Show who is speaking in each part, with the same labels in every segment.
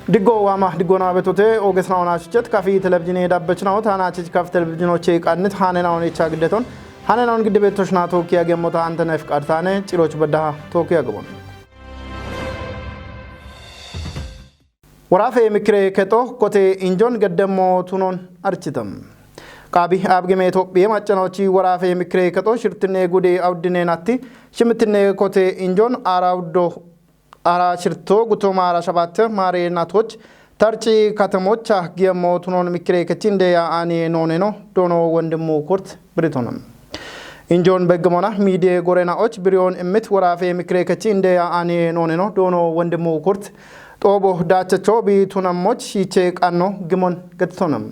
Speaker 1: Digo wama digona betote ogesnauna chichet kafi televizyon dabbechnaw tanachi kaf televizyonoche qanit hanenaውን ይቻግደቶን hanenaውን ግድ ቤቶችና ቶኪያ ገሞታ አንተነህ ፍቃድታነ ጭሮች በዳ ቶኪያ ገቦን ወራፌ ምክሬ ከቶ ኮቴ ኢንጆን ገደሞ ቱኖን አርችተም ቃቢ አብገሜ ኢትዮጵያ ማጨናዎች ወራፌ ምክሬ ከቶ ሽርትኔ ጉዴ አውድኔ ናቲ ሽምትኔ ኮቴ ኢንጆን አራውዶ አራ ሽርቶ ጉቶማ አራ ሸባት ማሬ ናቶች ታርጪ ከተሞች አገሞ ቱኖን ምክሬ ከቲንደ ያአኒ ኖኔኖ ዶኖ ወንድሙ ኩርት ብሪቶንም ኢንጆን በገሞና ሚዲያ ጎሬናዎች ብሪዮን እምት ወራፌ ምክሬ ከቲንደ ያአኒ ኖኔኖ ዶኖ ወንድሙ ኩርት ጦቦ ዳቸቾ ቢቱነሞች ሲቼ ቃኖ ግሞን ገጥቶንም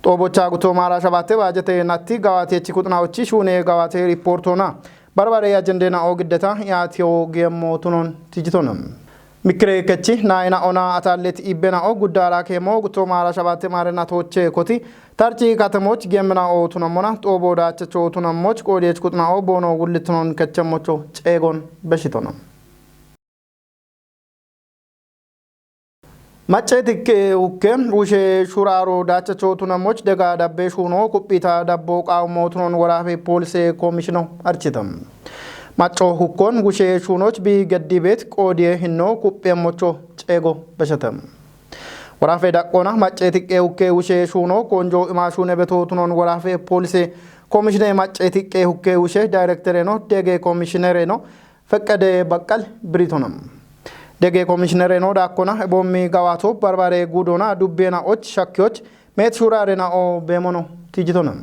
Speaker 1: ጦቦቻ ጉቶማ አራ ሸባት ባጀቴ ናቲ ጋዋቴ ቺኩጥናዎች ሹኔ ጋዋቴ ሪፖርቶና በርባሬ አጀንደና ኦግደታ ያቲዮ ገሞ ቱኖን ትጅቶንም ምክሬ ከቺ ናይና ኦና አታሌት ኢቤና ኦጉዳራ ከሞ ጉቶማ አራ ሸባት ማረና ቶቼ ኮቲ ታርጪ ከተሞች ገምና ኦቱነሞና ጦቦ ዳቸቾ ቱነሞች ቆዴች ኩጥናኦ ቦኖ ውልትኖን ከቸሞቾ ጨጎን በሽቶንም ማጨትክ ኡከም ውሼ ሹራሮ ዳቸቾ ቱነሞች ደጋ ዳቤ ሹኖ ኩጲታ ዳቦ ቃውሞ ቱኖን ወራፌ ፖሊስ ኮሚሽነር አርችተም ማጮ ሁኮን ውሼ ሹኖች ቢገዲ ቤት ቆዲ ህኖ ኩጴሞቾ ጨጎ በሸተም ወራፌ ዳቆና ማጨትክ ኡከ ውሼ ሹኖ ቆንጆ ኢማሹነ በቶ ቱኖን ወራፌ ፖሊስ ኮሚሽነር ማጨትክ ኡከ ውሼ ዳይሬክተር ነው ደገ ኮሚሽነር ነው ፈቀደ በቀል ብሪቶንም ደገ ኮሚሽነር ነው ዳቆና ቦሚ ጋዋቶ በርባሬ ጉዶና ዱቤና ኦች ሻኪዎች ሜት ሹራሬና ኦ በሞኖ ትጅቶንም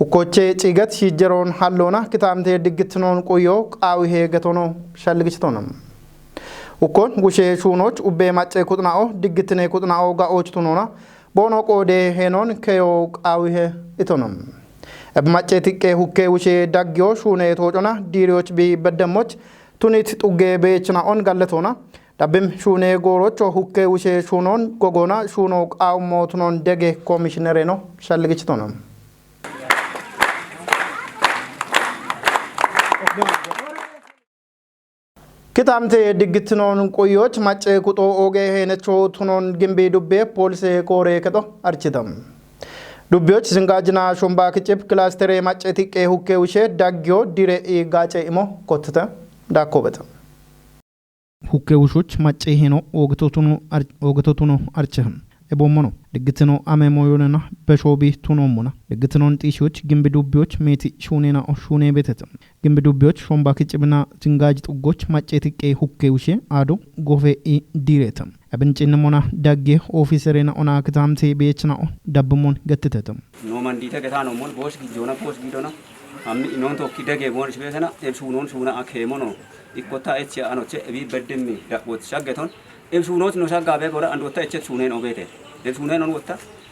Speaker 1: ሁኮቼ ጪገት ሲጀሮን ሃሎና ክታምቴ ድግትኖን ቆዮ ቃዊሄ ገቶኖ ሻልግችቶንም ሁኮን ጉሼ ሹኖች ኡቤ ማጨ ኩጥናኦ ድግትኔ ኩጥናኦ ጋኦች ቱኖና ቦኖ ቆዴ ሄኖን ከዮ ቃዊሄ ኢቶንም እብማጨ ትቄ ሁኬ ውሼ ዳጊዮ ሹኔ ቶጮና ዲሪዎች ቢበደሞች ቱኒት ጡጌ ቤችናኦን ጋለቶና ዳብም ሹኔ ጎሮቾ ሁኬ ውሼ ሹኖን ጎጎና ሹኖ ቃውሞ ቱኖን ደገ ኮሚሽነር ነው ሻልግችቶንም ክታምቴ ድግትኖን ቆዮች ማጨ ኩጦ ኦጌ ሄነቾ ቱኖን ግምቤ ዱቤ ፖሊስ ኮሬ ከቶ አርችተም ዱቤዎች ዝንጋጅና ሾምባ ክጭብ ክላስተር ማጨ ትቄ ሁኬ ውሼ ዳጊዮ ዲሬ ጋጨ ኢሞ ኮትተ ዳኮበተ ሁኬ ውሾች ማጨ ሄኖ ኦግቶቱኖ አርቸህም እቦሞኖ ድግትኖ አመሞዮነና በሾቢ ቱኖሞና ድግትኖን ጢሾች ግምብ ዱቤዎች ሜቲ ሹኔና ሹኔ ቤተተም ግምብ ዱቤዎች ሾምባ ክጭብና ዝንጋጅ ጥጎች ማጨ ትቄ ሁኬ ውሼ አዶ ጎፌ ዲሬተም አብንጭንሞና ዳጌ ኦፊሰሬና ኦና ክታምቴ ቤችና ዳብሞን ገትተተም
Speaker 2: ኖማንዲተ ገታ ነው ሞል ቦስ ጊጆና ፖስ ጊዶና አሚ ኖን ቶኪ ደገ ቦንሽ ቤተና ኤብሱኖን ሹና አከሞኖ ኢኮታ ኤች አኖቼ እቢ በደም ዳቦት ሻገቶን ኤብሱኖት ነው ሻጋበ ጎራ አንዶታ ኤች ሱኔ ነው ቤቴ ኤብሱኔ ነው ወጣ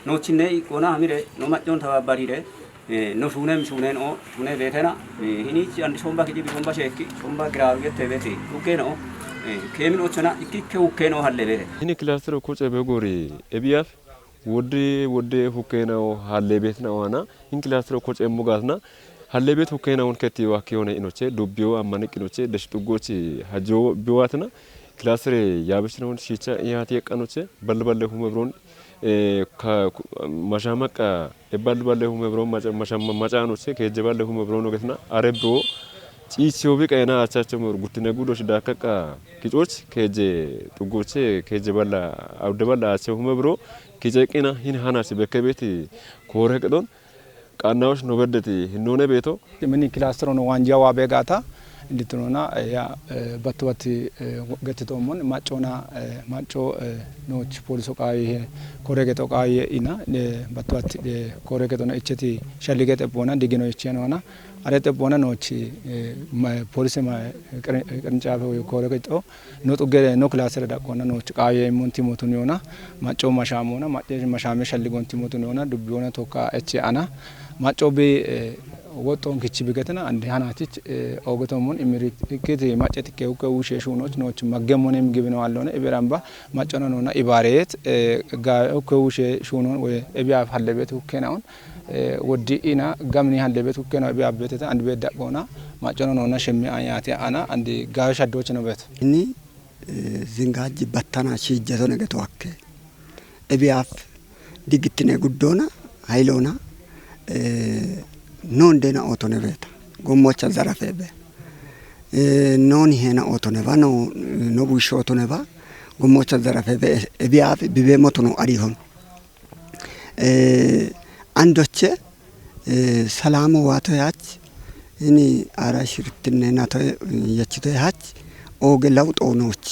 Speaker 2: ኖቺኔ ኢኮና አሚሬ ነው ማጮን ተባባሪደ ነው ሹኔ ነው ሹኔ ቤተና ሂኒች አንድ ሾምባ ከጂ ሾምባ ሸኪ ሾምባ ግራውየት ቤቴ ኡኬ ነው ከሚን ኦቸና ኢኪከ ኡኬ ነው ሀለ ቤቴ
Speaker 3: ሂኒ ክላስተር ኮጨ በጎሪ ኤቢያፍ ወደ ሁኬ ነው ሀለ ቤት ነውና ሂን ክላስተር ኮጨ ሙጋትና ሀለ ቤት ሁኬ ነው ከቲ ዋኪዮነ ኢኖቼ ዱቢዮ አማነቅ ኢኖቼ ደሽጥጎች ሀጆ ቢዋትና ክላስተር ያብሽ ነው ሲቻ ያት የቀኖቼ በልበለ ሁመብሮን ከማሻማቃ በልበለ ሁመብሮን ማጫኖቼ ከጀበለ ሁመብሮን ወገትና አረብሮ ጪሲዮ ቢቀና አቻቸው ጉትነ ጉዶሽ ዳከቃ ኪጮች ከጀ ጥጎቼ ከጀበላ አውደበላ አቸው ሁመብሮ ኪጨቂና ሂን ሃናሲ በከቤት ኮረቀዶን ቃናዎች ነው በደቲ ህኖነ ቤቶ
Speaker 4: ምን ክላስተር ነው ዋንጃዋ በጋታ እንድትኖና ያ በትወት ገትቶሞን ማጮና ማጮ ኖች ፖሊሶ ቃይ ኮረገቶ ቃይ ኢና በትወት ኮረገቶ ነው እቺ ሸልገተ ቦና ዲግኖ እቺ ነውና አረተ ቦና ኖች ፖሊስ ቅርንጫፍ ኮረገቶ ነው ጡገ ነው ክላስተር ዳቆና ኖች ቃይ ሙንቲ ሞቱን ይሆና ማጮ ማሻሞና ማጨ ማሻሜ ሸልጎን ቲሞቱን ይሆና ዱቢዮና ቶካ እቺ አና ማጮ ቤ ወጦን ክቺ ቢገተና አንድ ሃናቲች ኦገቶሙን ኢሚሪክት ማጨት ከውከው ሸሹኖች ኖች ማገሞንም ግብነው አለውና ኢብራምባ ማጨና ነውና ኢባሬት ጋውከው ሸሹኖን ወይ ኢቢያ ሀለቤት ሁከናውን ወዲኢና ጋምኒ ሀለቤት ሁከና ኢቢያ ቤተታ አንድ ቤት ዳቆና ማጨና ነውና ሸሚ አያቲ አና አንድ ጋሽ አዶች ነው ቤት
Speaker 5: እኒ zingaji battana shiijjato negeto akke ebiyaaf digittine guddoona hayloona non dena otone beta gommocha zarafebe non hena otone va no busho otone va gommocha zarafebe ebiyaaf bibe motono arihon andoche ሰላሙ ዋቶ ያች እኔ አራሽርትነ ናቶ ያችቶ ያች ኦገ ለውጦኖች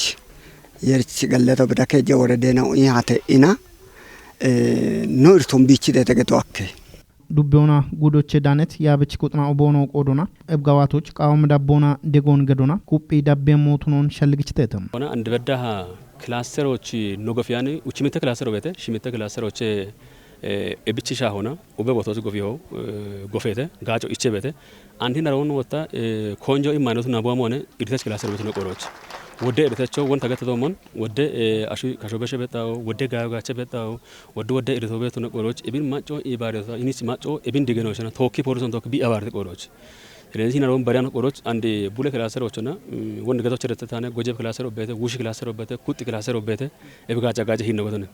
Speaker 5: የርች ገለቶ በዳከጀ ወረደ ነው ያተ ኢና ኖርቶም ቢቺ ተገቷከ
Speaker 1: ዱቢዮና ጉዶቼ ዳነት ያብች ቁጥና ኦቦኖ ቆዶና እብጋዋቶች ቃውም ዳቦና ደጎን ገዶና ኩጲ ዳቤ ሞቱኖን ሸልግች ተተም
Speaker 6: ሆነ አንድ በዳሃ ክላስተሮች ኖጎፊያኒ ucimite ክላስተሮ በተ ሽሚተ ክላስተሮች ebichi hona ube botos gofiho gofete gacho ichebete anti naron wota konjo imanotu nabomone irtes klaser betu noqoroch wode irtecho won tagatetomon wode ashi kashobeshe betaw wode gayo gache betaw wode irto betu noqoroch ibin macho ibareta inis macho ibin digenoshna toki porson tok bi abarte qoroch ስለዚህ ናሮን ባሪያን ቆሮች አንድ ቡለ ክላሰሮችና ወንድ ገቶች ረተታነ ጎጀብ ክላሰሮ በተ ውሽ ክላሰሮ በተ ኩጥ ክላሰሮ በተ እብጋጫ ጋጭ ሂን ነው በተነ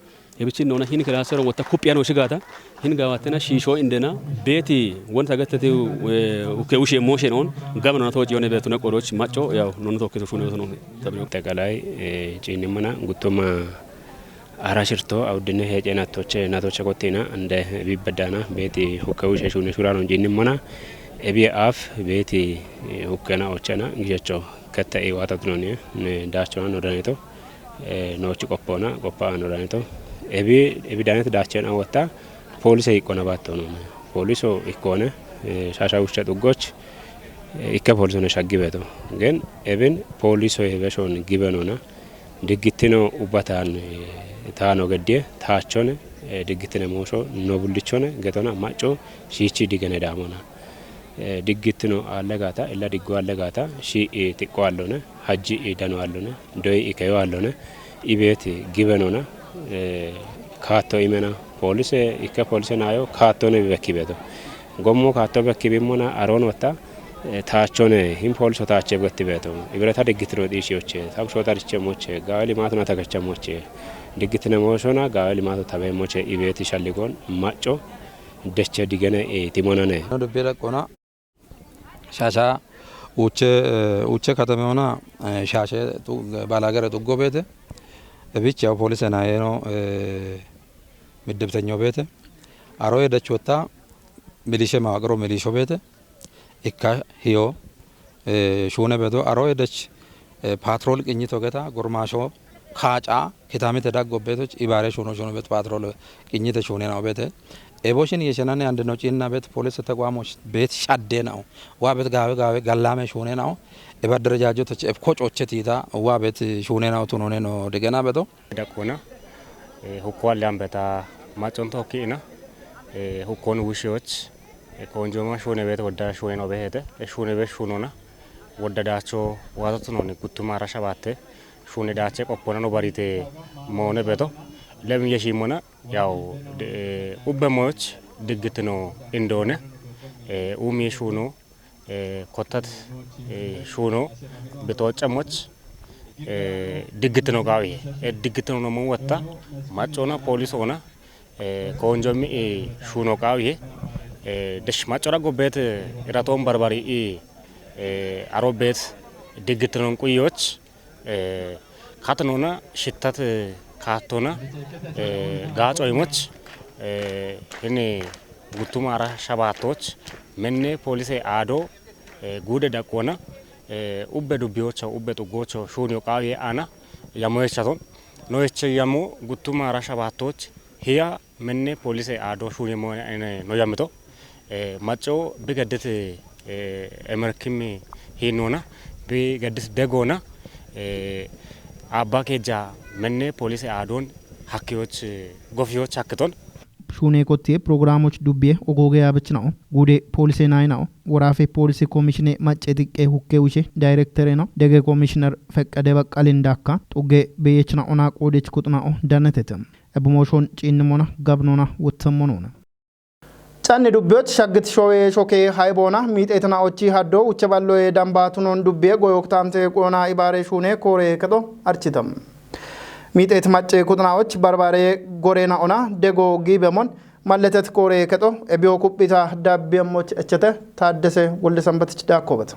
Speaker 6: የብቺን ነውና ሂን ክላሰሮ ወጣ ኩጵያ ነው ሽጋታ ሂን ጋዋተና ሺሾ እንደና ቤቲ ወንድ ተገተቴው ውሽ ሞሽ ነውን ጋብና ተወጭ የሆነ ቤቱ ነቆሮች ማጮ ያው ኖን ተወከቱ ሹነ ነው ተብሎ ተቀላይ ጪኒመና ጉቶማ አራሽርቶ አውድነ ሄጨናቶች ናቶች ቆቴና እንደ ቢበዳና ቤቲ ሁከውሽ ሹነ ሹራ ነው ጂኒመና ebi af beti hukena ochana ngiyacho katta e wata tnoni ne dachona nodaneto nochi qoppona qoppa nodaneto ebi danet dachena wata police ikona battono police ikone shasha ushcha dugoch ikke police ne shagibeto gen eben police hebeshon gibenona digitino ubatan taano gedde taachone digitine mosho nobullichone getona macho shichi digene damona digitino allegata illa diggo allegata shi tiqo allone haji idano allone doy ikayo allone ibeti gibenona kato imena police ikke police nayo kato ne bekibedo gommo kato bekibimona aron wata taachone him police taache bettibeto ibrata digitino dishiyoche sabsho tarche moche gaali matuna tagacha moche digitine moshona gaali matu tabe moche ibeti shalligon macho deche digene timonane
Speaker 7: no bela kona ሻሻ uche ከተማውና ሻሸ ባላገረ ጡጎ ቤተ እብቻ ፖሊስ ናየኖ ምድብተኛው ቤተ አሮ የደችወታ ሚሊሼ ማቅሮ ሚሊሾ ቤተ ኢካ ሂዮ ሹነ ቤቶ አሮ የደች ፓትሮል ቅኝቶ ገታ ጎርማሾ ካጫ ከተማ ተዳጎ ቤቶች ኢባሬ ሹኖ ቤት ፓትሮል ቅኝተ ሹኔ ነው ቤተ ኤቦሽን የሸናኔ አንድ ነው ጪና ቤት ፖሊስ ተቋሞች ቤት ሻደ ነው ዋ ቤት ጋዌ ጋላሜ ሾኔ ነው እበደረጃጆቶች ኤፍኮጮች ቲታ ዋ ቤት ሾኔ ነው ቱኖኔ ነው ደገና ቤቶ
Speaker 8: ደቆና ሁኳል ያምበታ ማጮንቶ ኦኬና ሁኮን ውሽዎች ኮንጆማ ሾኔ ቤት ወዳ ሾኔ ነው በሄደ ሾኔ ቤት ሾኖና ወደዳቸው ዋቶት ነው ጉቱማ ራሻባተ ሾኔ ዳቸ ቆፖና ነው ባሪቴ ሞነ ቤቶ ለምን የሺሞና ያው ኡበሞች ድግት ነው እንደሆነ ኡሚ ሹኖ ኮተት ሹኖ በተወጨሞች ድግት ነው ጋው ድግት ነው ነው ወጣ ማጮና ፖሊስ ሆና ኮንጆሚ ሹኖ ጋው ደሽ ማጮራ ጎቤት ራቶም በርበሪ አሮቤት ድግት ነው ቁዮች ካትኖና ሽታት ካቶና ጋጮ ይሞች እኔ ጉቱማ አራ ሸባቶች መነ ፖሊስ አዶ ጉደ ዳቆና ኡበ ዱቢዮቻ ኡበ ጡጎቾ ሹኒዮ ቃዊ አና ያሞየቻቶን ኖየች ያሞ ጉቱማ አራ ሸባቶች ሂያ መነ ፖሊስ አዶ ሹኒ ሞ ነው ያምቶ ማጮ ቢገድት ኤመርኪም ሂኖና ቢገድት ደጎና አባኬጃ መነ ፖሊስ አዶን ሀኪዎች ጎፊዎች ሀክቶን
Speaker 1: ሹኔ ኮቴ ፕሮግራሞች ዱቤ ኦጎጌ ያብች ነው ጉዴ ፖሊስ ናይ ነው ወራፌ ፖሊስ ኮሚሽኔ ማጨጥቄ ሁኬ ውሼ ዳይሬክተር ነው ደገ ኮሚሽነር ፈቀደ በቃል እንዳካ ጡጌ በየችና ኦና ቆዴች ቁጥናኦ ዳነተተም እብሞሾን ጪንሞና ጋብኖና ወተሞኖና ጫን ዱቤዎች ሻግት ሾዌ ሾኬ ሃይቦና ሚጤትና ኦቺ ሃዶ ውቸባሎ የዳምባቱኖን ዱቤ ጎዮክታምቴ ቆና ኢባሬ ሹኔ ኮሬ ከቶ አርቺተም ሚጤት ማጨ ኩጥናዎች ባርባሬ ጎሬና ኦና ደጎ ጊበሞን ማለተት ኮሬ ከቶ ኤቢዮ ኩጲታ ዳቤሞች እቸተ ታደሰ ወልደ ሰንበትች ዳኮበት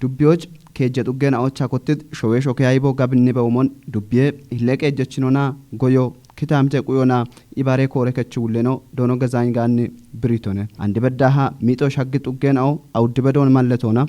Speaker 9: ዱቤዎች ከጀ ጡገናዎች አኮትት ሾዌ ሾኬ ሃይቦ ጋብኒ በውሞን ዱቤ ይለቀ ጀችኖና ጎዮ ኪታምቴ ቁዮና ኢባሬ ኮሬ ከችውለኖ ዶኖ ገዛኝ ጋኒ ብሪቶነ አንድ በዳሃ ሚጦ ሻግጥ ጡገናው አውድ በዶን ማለቶና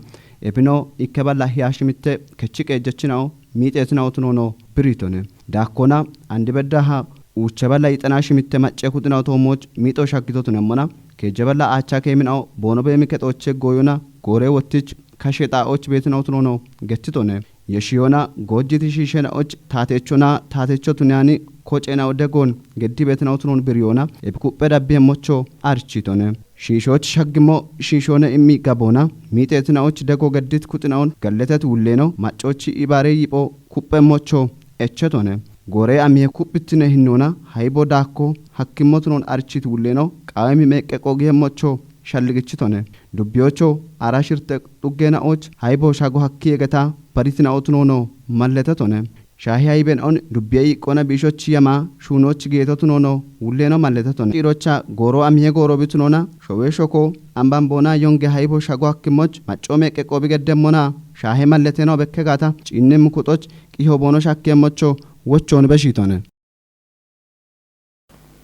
Speaker 9: ኤብኖ ይከባላ ያሽምቴ ከችቀ ጀችናው ሚጤትናው ትኖኖ ብሪቶነ ዳኮና አንድ በዳሃ ውቸባላ ይጠናሽ ሚቴ ማጨኩትናው ቶሞች ሚጦ ሻግቶት ነሞና ከጀበላ አቻ ከሚናው ቦኖ በሚከጦች ጎዮና ጎሬ ወትች ከሸጣዎች ቤትናው ትኖኖ ገትቶነ የሺዮና ጎጅት ሺሸናዎች ታቴቾና ታቴቾቱናኒ ኮጨናው ደጎን ገዲ ቤትናው ትኖን ብሪዮና ኤብኩበ ዳቤሞቾ አርቺቶነ ሺሾች ሸግሞ ሺሾነ የሚጋቦና ሚጤትናዎች ደጎ ገዲት ኩጥናውን ገለተት ውሌ ነው ማጮች ኢባሬ ይጶ ኩበሞቾ እቸቶነ ጎሬ አሚየ ኩብትነ ህኖና ሃይቦ ዳኮ ሐኪሞቱን አርቺት ውሌ ነው ቃሚ መቀቆ ገሞቾ ሻልግችቶነ ዱቢዮቾ አራሽርተ ጡገናዎች ሃይቦ ሻጎ ሐኪ የገታ ፓሪትናውትኖ ማለተቶነ ሻሂ ሃይበን ኦን ዱቢይ ቆነ ቢሾች የማ ሹኖች ጌቶትኖ ውሌ ነው ማለተቶነ ኢሮቻ ጎሮ አሚየ ጎሮ ቢትኖና ሾዌ ሾኮ አምባምቦና ዮንገ ሃይቦ ሻጎ ሐኪሞች ማጮ መቀቆ ቢገደሞና ሻሂ ማለቴ ነው በከጋታ ጭንም ኩጦች ቂሆ ቦኖ ሻከሞቾ ወቾን በሺቶነ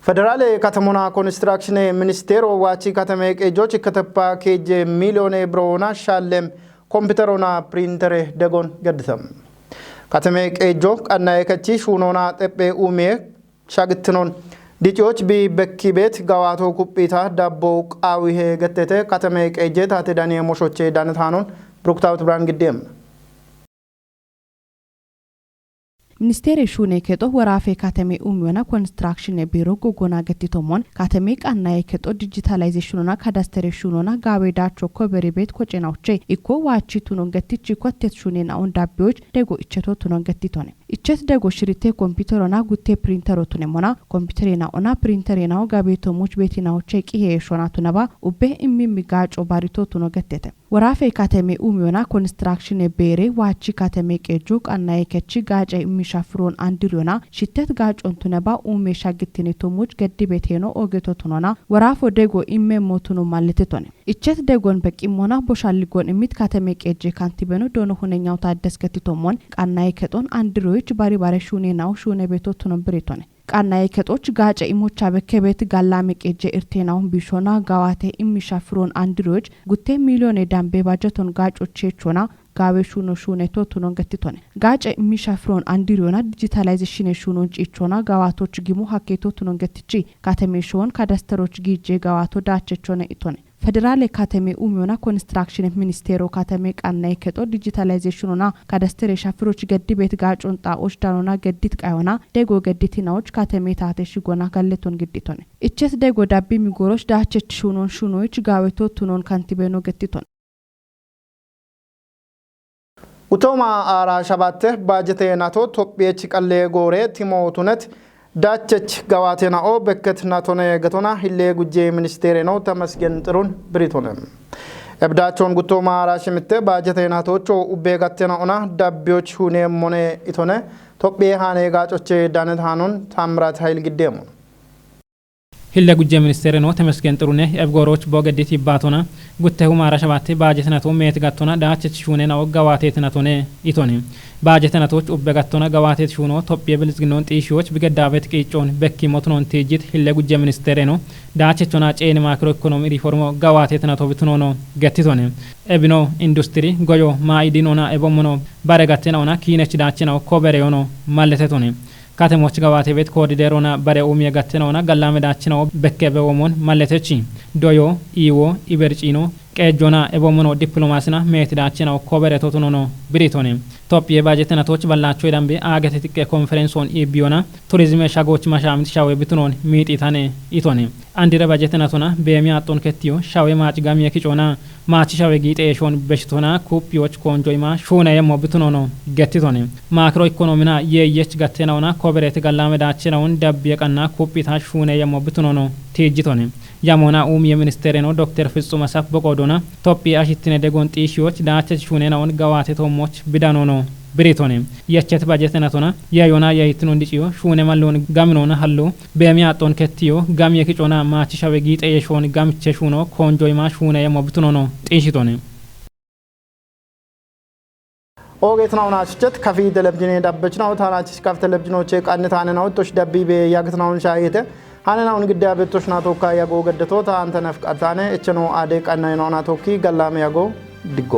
Speaker 1: ፌደራል ከተሞና ኮንስትራክሽን ሚኒስቴር ዋቺ ከተማ ቀጆች ከተፓ ኬጄ ሚሊዮን ብሮና ሻለም ኮምፒውተሮና ፕሪንተር ደጎን ገድተም ከተማ ቀጆ ቀናይ ከቺ ሹኖና ጠጴ ኡሜ ሻግትኖን ዲጮች ቢበኪ ቤት ጋዋቶ ኩጲታ ዳቦ ቃዊሄ ገተተ ከተማ ቀጄ ታተ ዳኒ ሞሾቼ ዳንታኖን ብሩክታውት ብራን ግዴም
Speaker 10: ሚኒስቴር ሹኔ ከጦ ወራፌ ካተሜ ኡሚዮና ኮንስትራክሽን ቢሮ ጎጎና ገቲቶሞን ካተሜ ቃናይ ከጦ ዲጂታላይዜሽኑና ካዳስተሬሽኑና ጋቤዳቾ ኮበሪ ቤት ኮጨናውቼ ኢኮ ዋቺቱኖን ገቲቺ ኮቴት ሹኔና ኦንዳቢዎች ደጎ ኢቸቶ ቱኖን ገቲቶኔ ኢቸት ደጎ ሽሪቴ ኮምፒውተሮና ጉቴ ፕሪንተሮቱኔ ሞና ኮምፒውተሬና ኦና ፕሪንተሬና ጋቤቶሞች ቤቲናውቼ ቂሄ ሾናቱ ነባ ኡቤ ኢሚሚጋጮ ባሪቶ ቱኖ ገተተ ወራፌ ካተሜ ኡሚዮና ኮንስትራክሽን ቤሬ ዋቺ ካተሜ ቀጆ ቃናይ ከቺ ጋጨ ሚሻፍሮን አንድሪዮና ሽተት ጋጮን ቱነባ ኡሜ ሻግትኔ ቶሞች ገዲ ቤቴኖ ኦጌቶ ቱኖና ወራፎ ደጎ ኢሜ ሞቱኖ ማለተቶነ ኢቸት ደጎን በቂሞና ቦሻልጎን እሚት ካተሜ ቀጄ ካንቲበኖ ዶኖ ሁነኛው ታደስ ገቲቶሞን ቃናይ ከጦን አንድሪዮች ባሪ ባረ ሹኔናው ሹኔ ቤቶ ቱኖ ብሬቶነ ቃናይ ከጦች ጋጨ ኢሞቻ በከቤት ጋላሜ ቀጄ እርቴናው ቢሾና ጋዋቴ ኢሚሻፍሮን አንድሪዮች ጉቴ ሚሊዮን ዳምቤ ባጀቶን ጋጮች ቸቾና ጋቤሹኖ ሹኔቶ ቱኖን ገቲቶነ ጋጨ ኢሚሻፍሮን አንድሪዮና ዲጂታላይዜሽን ሹኖን ጭቾና ጋዋቶች ጊሙ ሐኬቶ ቱኖን ገትቺ ካተሜሾን ካዳስተሮች ጊጄ ጋዋቶ ዳቸቾነ ኢቶነ ፌደራል ካተሜ ኡሚዮና ኮንስትራክሽን ሚኒስቴሮ ካተሜ ቃናይ ከጦ ዲጂታላይዜሽኑና ካዳስተር ሻፍሮች ገዲ ቤት ጋጮን ጣኦች ዳኖና ገዲት ቃዮና ደጎ ገዲቲናዎች ካተሜ ታተሽ ጎና ጋለቶን ግዲቶነ እቸት ደጎ ዳቢ ሚጎሮች ዳቸች ሹኖን ሹኖች ጋዌቶ ቱኖን ካንቲቤኖ ገቲቶን
Speaker 1: ኡቶማ አራ ሻባተ ባጀቴ ናቶ ቶጴች ቀሌ ጎሬ ቲሞቱነት ዳቸች ጋዋቴናኦ በከት ናቶነ ገቶና ሂሌ ጉጄ ሚኒስቴር ነው ተመስገን ጥሩን ብሪቶነ እብዳቾን ጉቶማ አራ ሽምቴ ባጀቴ ናቶቾ ኡቤ ጋቴናኦና ዳቢዎች ሁኔ ሞኔ ኢቶነ ቶጴ ሃኔ ጋጮቼ ዳነት ሃኑን ታምራት ኃይል ግዴሙ
Speaker 11: ሂለ ጉጄ ሚኒስቴር ነው ተመስገን ጥሩኔ ኤብጎሮች ቦገዲት ይባቶና ጉቴሁ ማራሻባቴ ባጀትናቶ ሜት ጋቶና ዳቸች ሹኔና ወጋዋቴት ናቶኔ ኢቶኔ ባጀትናቶች ኡበጋቶና ጋዋቴት ሹኖ ቶጵየ ብልጽግናውን ጢሺዎች ቢገዳበት ቂጮን በኪ ሞትኖን ቲጂት ሂለ ጉጄ ሚኒስቴር ነው ዳቸቾና ጬን ማክሮ ኢኮኖሚ ሪፎርሞ ጋዋቴት ናቶ ብትኖኖ ገቲቶኔ ኤብኖ ኢንዱስትሪ ጎዮ ማይዲኖና ኤቦሞኖ ባረጋቴናውና ኪነች ዳቸናው ኮበሬዮኖ ማለተቶኔ ካተሞች ጋዋቴ ቤት ኮሪደሮና በሬኡም የጋተነውና ገላመዳችነው በከበወሞን ማለተቺ ዶዮ ኢዎ ኢበርጪኖ ቀጆና ኤቦሞኖ ዲፕሎማሲና ሜትዳችነው ኮበሬቶቶኖ ብሪቶኔ ቶጵየ ባጀትናቶች ባላቸው ዳምቤ አገተ ጥቄ ኮንፈረንሶን ኢቢዮና ቱሪዝም ሻጎች ማሻምት ሻዌ ብትኖን ሚጢታኔ ኢቶኔ አንዲረ ባጀትናቶና በሚያጦን ከቲዮ ሻዌ ማጭጋም የኪጮና ማቺ ሻዌ ጊጤሾን በሽቶና ኩፒዎች ኮንጆይማ ሹና የሞ ብትኖኖ ገቲቶኔ ማክሮ ኢኮኖሚና የየች ጋተናውና ኮበሬት ጋላመዳችነውን ደብ የቀና ኩፒታ ሹና የሞ ብትኖኖ ቲጅቶኔ ያሞና የሚኒስቴር ነው ዶክተር ፍጹም አሳፍ በቆዶና ቶፒ አሽትነ ደጎን ጢሺዎች ዳቸች ሹኔናውን ጋዋቴ ቶሞች ቢዳኖ ነው ብሪቶኔ የቸት ባጀተናቶና ያዮና ያይትኑ እንዲጪዮ ሹኔ ማለውን ጋምኖና ሀሎ በሚያጦን ከትዮ ጋም የኪጮና ማቺሻዌ ጊጤ የሾን ጋምቼ ሹኖ ኮንጆይ ማ ሹኔ የሞብቱኖ ነው ጢሺቶኔ
Speaker 1: ኦጌትናው ናችት ከፊ ቴሌቪዥን ዳበችናው ታናችስ ካፍ ቴሌቪዥኖቼ ቃንታነናው ቶሽ ደቢቤ ያግትናውን ሻይተ ሃነናውን ግዳ ቤቶሽ ናቶካ ያጎ ገደቶ ታንተ ነፍቃታነ እቸኖ አዴ ቀናይናው ናቶኪ ገላም ያጎ ድጎ